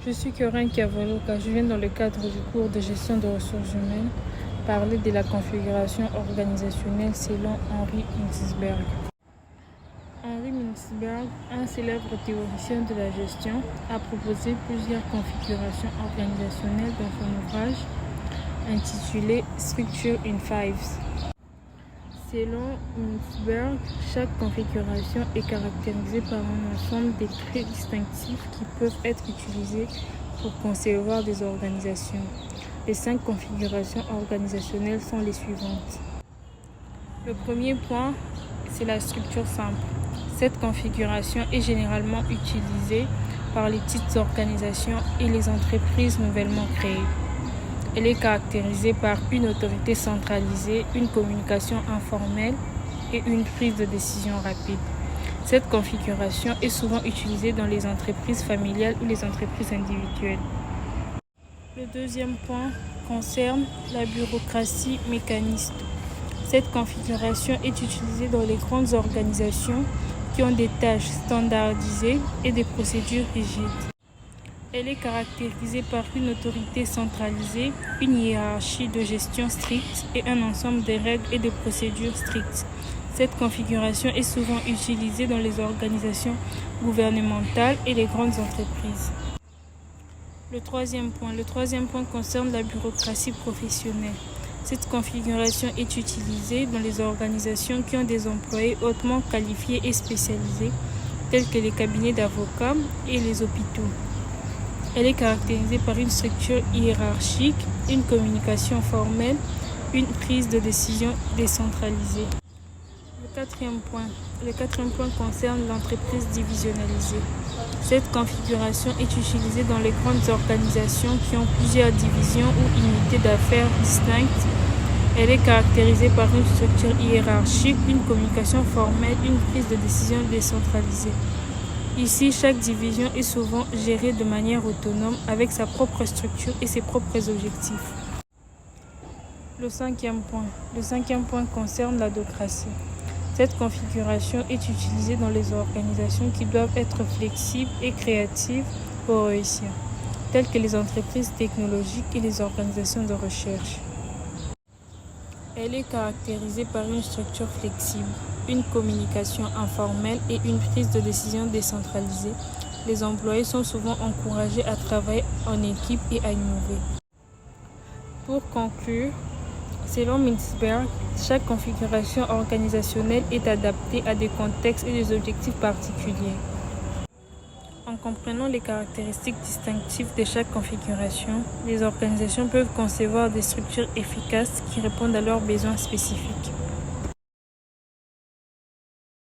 Je suis Corinne Kiavoloka. Je viens dans le cadre du cours de gestion de ressources humaines parler de la configuration organisationnelle selon Henri Mintzberg. Henri Mintzberg, un célèbre théoricien de la gestion, a proposé plusieurs configurations organisationnelles dans son ouvrage intitulé Structure in Fives. Selon Mintzberg, chaque configuration est caractérisée par un ensemble de traits distinctifs qui peuvent être utilisés pour concevoir des organisations. Les 5 configurations organisationnelles sont les suivantes. Le premier point, c'est la structure simple. Cette configuration est généralement utilisée par les petites organisations et les entreprises nouvellement créées. Elle est caractérisée par une autorité centralisée, une communication informelle et une prise de décision rapide. Cette configuration est souvent utilisée dans les entreprises familiales ou les entreprises individuelles. Le deuxième point concerne la bureaucratie mécaniste. Cette configuration est utilisée dans les grandes organisations qui ont des tâches standardisées et des procédures rigides. Elle est caractérisée par une autorité centralisée, une hiérarchie de gestion stricte et un ensemble de règles et de procédures strictes. Cette configuration est souvent utilisée dans les organisations gouvernementales et les grandes entreprises. Le troisième point concerne la bureaucratie professionnelle. Cette configuration est utilisée dans les organisations qui ont des employés hautement qualifiés et spécialisés, tels que les cabinets d'avocats et les hôpitaux. Elle est caractérisée par une structure hiérarchique, une communication formelle, une prise de décision décentralisée. Le quatrième point concerne l'entreprise divisionnalisée. Cette configuration est utilisée dans les grandes organisations qui ont plusieurs divisions ou unités d'affaires distinctes. Elle est caractérisée par une structure hiérarchique, une communication formelle, une prise de décision décentralisée. Ici, chaque division est souvent gérée de manière autonome avec sa propre structure et ses propres objectifs. Le cinquième point concerne l'adhocratie. Cette configuration est utilisée dans les organisations qui doivent être flexibles et créatives pour réussir, telles que les entreprises technologiques et les organisations de recherche. Elle est caractérisée par une structure flexible, une communication informelle et une prise de décision décentralisée. Les employés sont souvent encouragés à travailler en équipe et à innover. Pour conclure, selon Mintzberg, chaque configuration organisationnelle est adaptée à des contextes et des objectifs particuliers. En comprenant les caractéristiques distinctives de chaque configuration, les organisations peuvent concevoir des structures efficaces qui répondent à leurs besoins spécifiques.